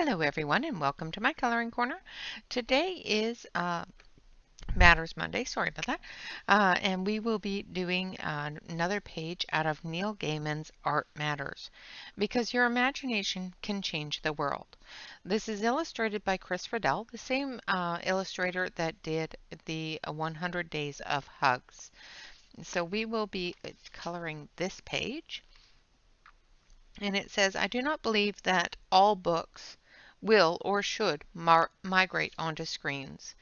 Hello everyone and welcome to my coloring corner. Today is Matters Monday, sorry about that, and we will be doing another page out of Neil Gaiman's Art Matters, because your imagination can change the world. This is illustrated by Chris Riddell, the same illustrator that did the 100 Days of Hugs. So we will be coloring this page. And it says, I do not believe that all books will or should migrate onto screens.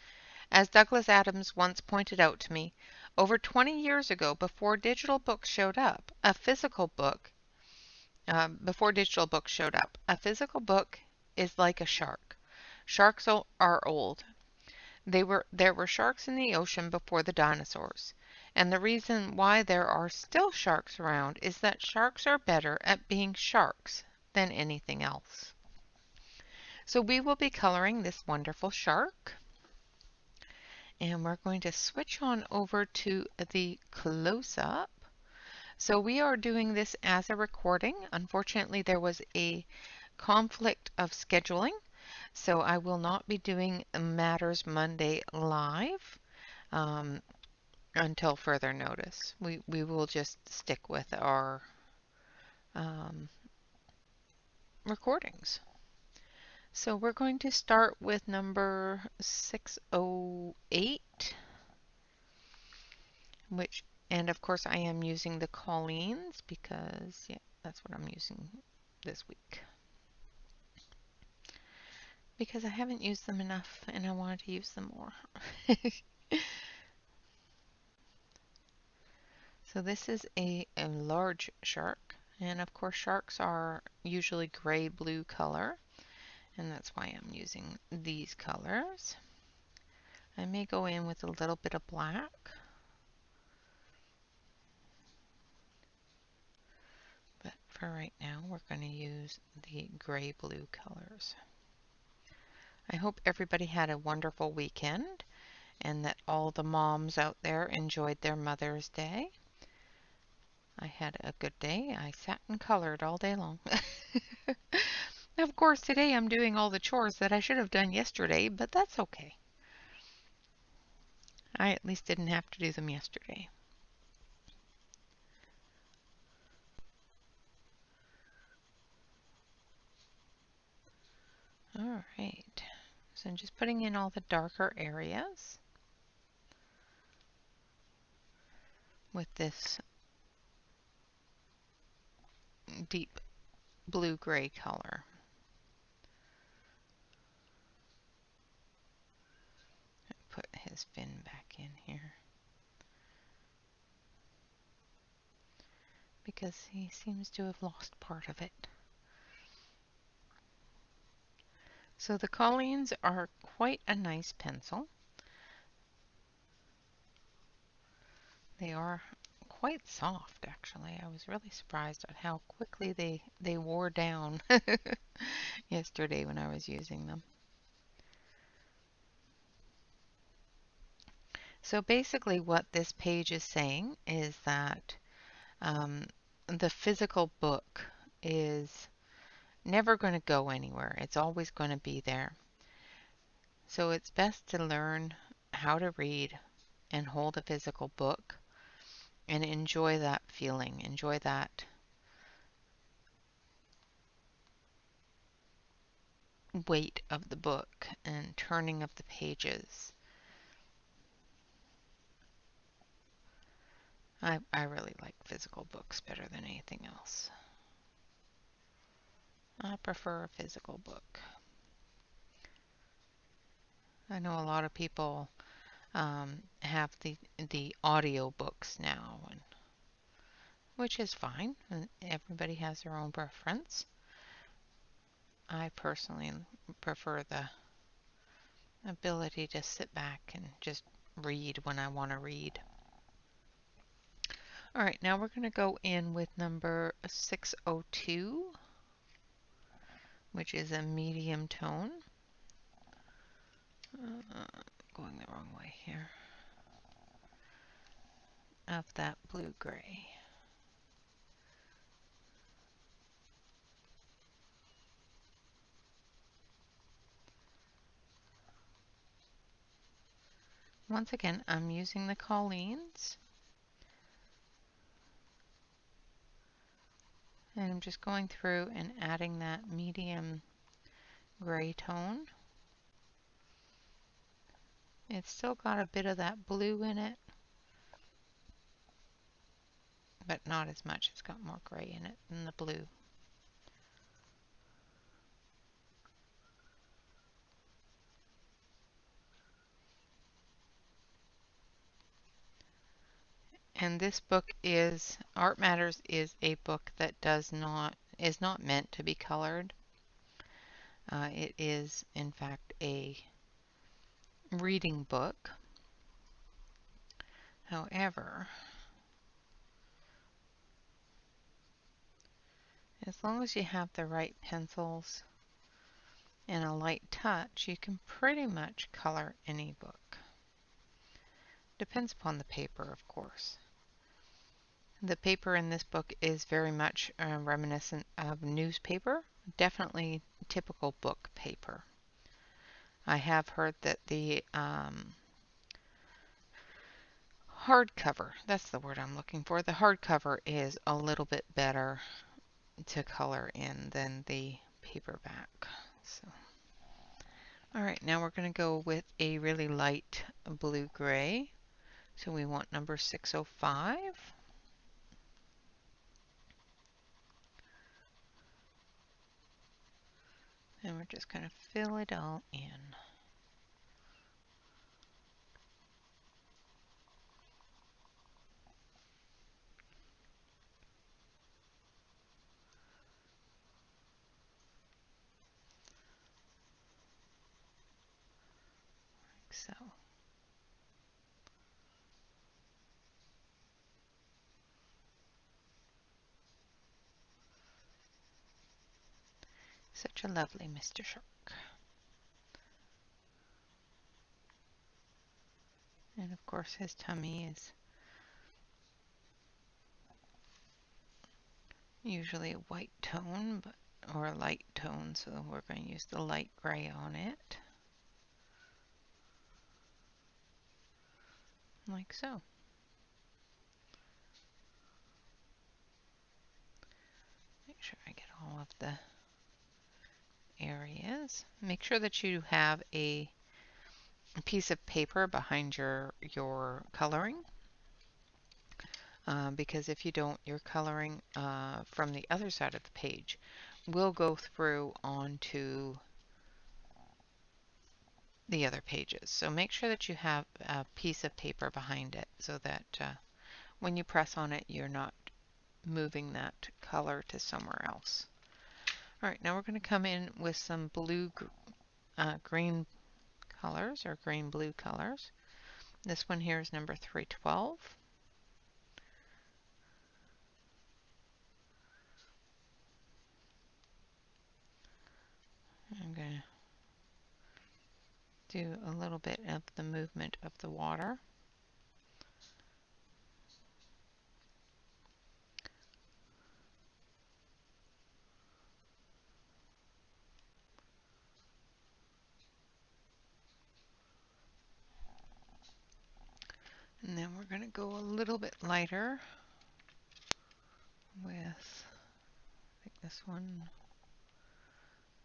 As Douglas Adams once pointed out to me, over 20 years ago, before digital books showed up, a physical book is like a shark. Sharks are old. There were sharks in the ocean before the dinosaurs. And the reason why there are still sharks around is that sharks are better at being sharks than anything else. So we will be coloring this wonderful shark. And we're going to switch on over to the close-up. So we are doing this as a recording. Unfortunately, there was a conflict of scheduling, so I will not be doing Matters Monday live until further notice. We will just stick with our recordings. So we're going to start with number 608, and of course I am using the Colleen's because, yeah, that's what I'm using this week. Because I haven't used them enough and I wanted to use them more. So this is a large shark, and of course sharks are usually gray-blue color, and that's why I'm using these colors. I may go in with a little bit of black. But for right now, we're going to use the gray-blue colors. I hope everybody had a wonderful weekend and that all the moms out there enjoyed their Mother's Day. I had a good day. I sat and colored all day long. Of course, today I'm doing all the chores that I should have done yesterday, but that's okay. I at least didn't have to do them yesterday. All right. So I'm just putting in all the darker areas with this deep blue-gray color. Put his fin back in here because he seems to have lost part of it. So the Colleen's are quite a nice pencil. They are quite soft, actually. I was really surprised at how quickly they wore down yesterday when I was using them. So basically what this page is saying is that the physical book is never going to go anywhere. It's always going to be there. So it's best to learn how to read and hold a physical book and enjoy that feeling, enjoy that weight of the book and turning of the pages. I really like physical books better than anything else. I prefer a physical book. I know a lot of people have the audio books now, which is fine. Everybody has their own preference. I personally prefer the ability to sit back and just read when I want to read. All right, now we're going to go in with number 602, which is a medium tone. Going the wrong way here. Of that blue-gray. once again, I'm using the Colleens. And I'm just going through and adding that medium gray tone. It's still got a bit of that blue in it, but not as much. It's got more gray in it than the blue. And this book is, Art Matters is a book that is not meant to be colored. It is, in fact, a reading book. However, as long as you have the right pencils and a light touch, you can pretty much color any book. Depends upon the paper, of course. The paper in this book is very much reminiscent of newspaper, definitely typical book paper. I have heard that the hardcover, that's the word I'm looking for, the hardcover is a little bit better to color in than the paperback. So, all right, now we're going to go with a really light blue-gray. So we want number 605. And we're just going to fill it all in. Like so. Such a lovely Mr. Shark. And of course his tummy is usually a white tone, or a light tone, so we're going to use the light gray on it. Like so. Make sure I get all of the areas. Make sure that you have a piece of paper behind your coloring, because if you don't, your coloring from the other side of the page will go through onto the other pages. So make sure that you have a piece of paper behind it so that when you press on it, you're not moving that color to somewhere else. All right, now we're going to come in with some blue green colors, or green blue colors. This one here is number 312. I'm going to do a little bit of the movement of the water. And then we're going to go a little bit lighter with, I think this one,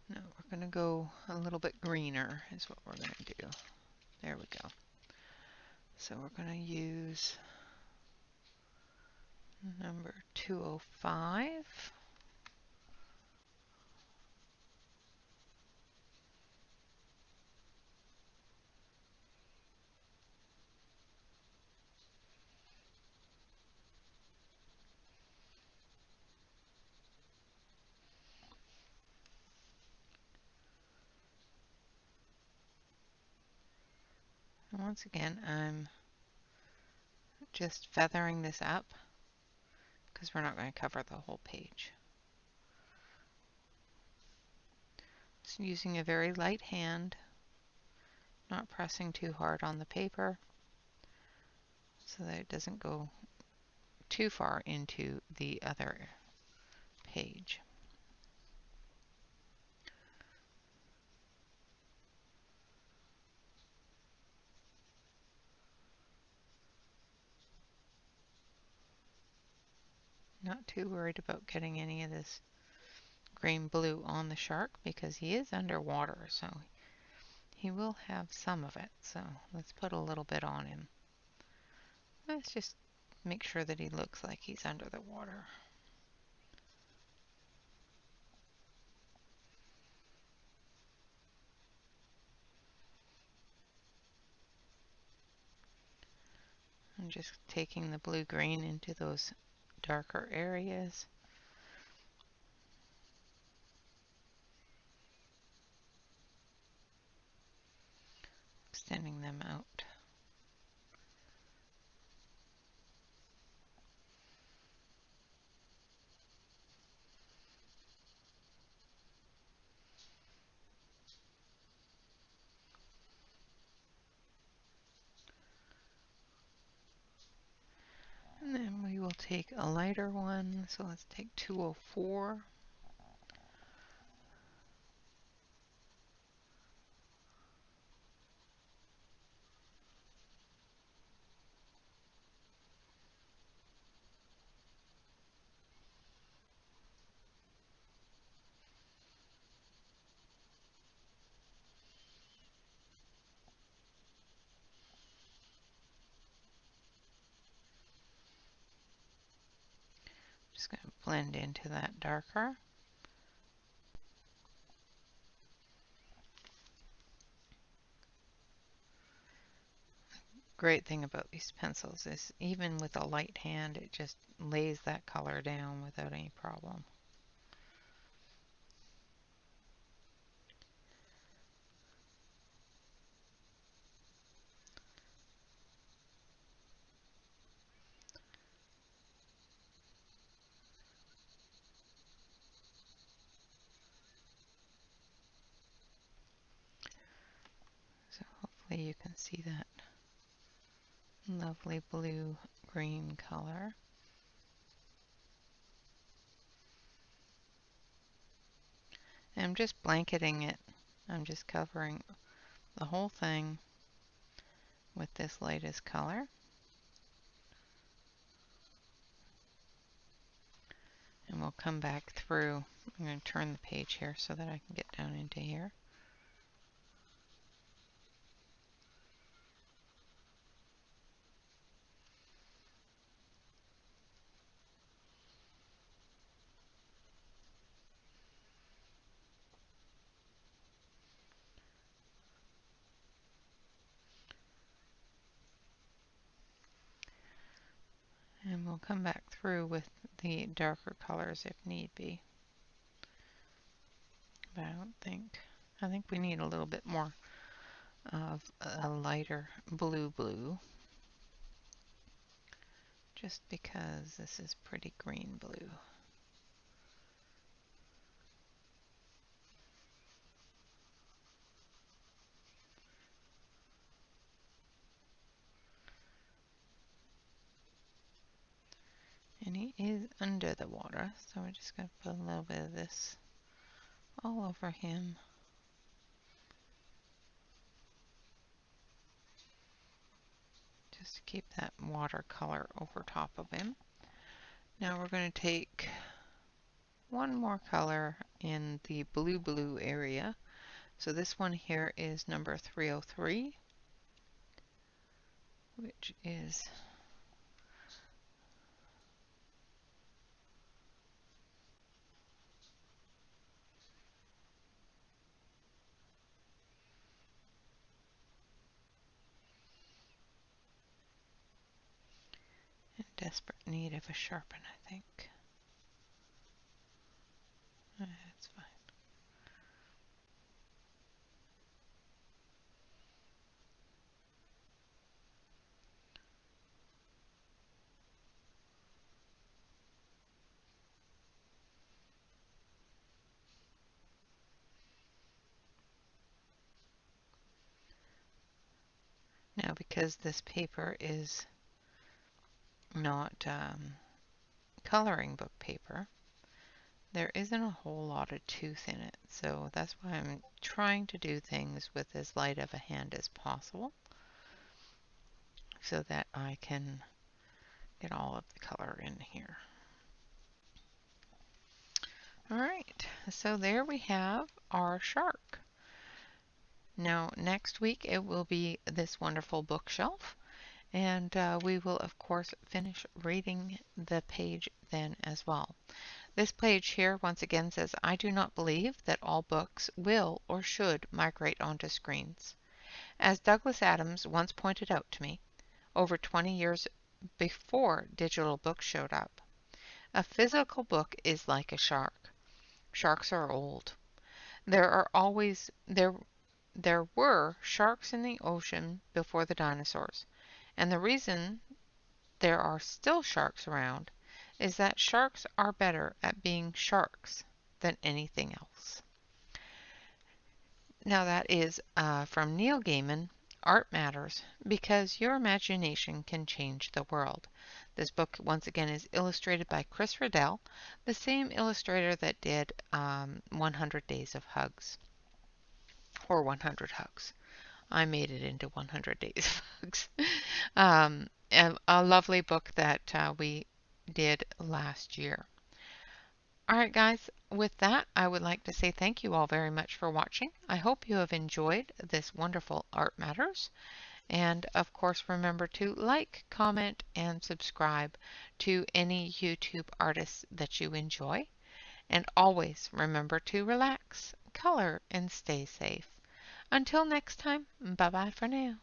no, we're going to go a little bit greener is what we're going to do. There we go. So we're going to use number 205. And once again, I'm just feathering this up because we're not going to cover the whole page. Just using a very light hand, not pressing too hard on the paper so that it doesn't go too far into the other page. Not too worried about getting any of this green blue on the shark because he is underwater, so he will have some of it. So let's put a little bit on him. Let's just make sure that he looks like he's under the water. I'm just taking the blue-green into those darker areas. Extending them out. And then we will take a lighter one. So let's take 204. Just going to blend into that darker. Great thing about these pencils is even with a light hand, it just lays that color down without any problem. So hopefully you can see that lovely blue-green color. And I'm just blanketing it. I'm just covering the whole thing with this lightest color. And we'll come back through. I'm going to turn the page here so that I can get down into here. And we'll come back through with the darker colors if need be. But I think we need a little bit more of a lighter blue, just because this is pretty green blue. And he is under the water, so we're just going to put a little bit of this all over him. Just to keep that watercolor over top of him. Now we're going to take one more color in the blue area. So this one here is number 303, which is in desperate need of a sharpen, I think. That's fine. Now because this paper is not coloring book paper, there isn't a whole lot of tooth in it. So that's why I'm trying to do things with as light of a hand as possible so that I can get all of the color in here. All right, so there we have our shark. Now, next week it will be this wonderful bookshelf, and we will, of course, finish reading the page then as well. This page here once again says, I do not believe that all books will or should migrate onto screens. As Douglas Adams once pointed out to me, over 20 years before digital books showed up, a physical book is like a shark. Sharks are old. There are always there were sharks in the ocean before the dinosaurs, and the reason there are still sharks around is that sharks are better at being sharks than anything else. Now that is from Neil Gaiman, Art Matters, because your imagination can change the world. This book, once again, is illustrated by Chris Riddell, the same illustrator that did 100 Days of Hugs, or 100 Hugs. I made it into 100 Days of Hugs. A lovely book that we did last year. All right, guys, with that, I would like to say thank you all very much for watching. I hope you have enjoyed this wonderful Art Matters. And of course, remember to like, comment, and subscribe to any YouTube artists that you enjoy. And always remember to relax, color, and stay safe. Until next time, bye-bye for now.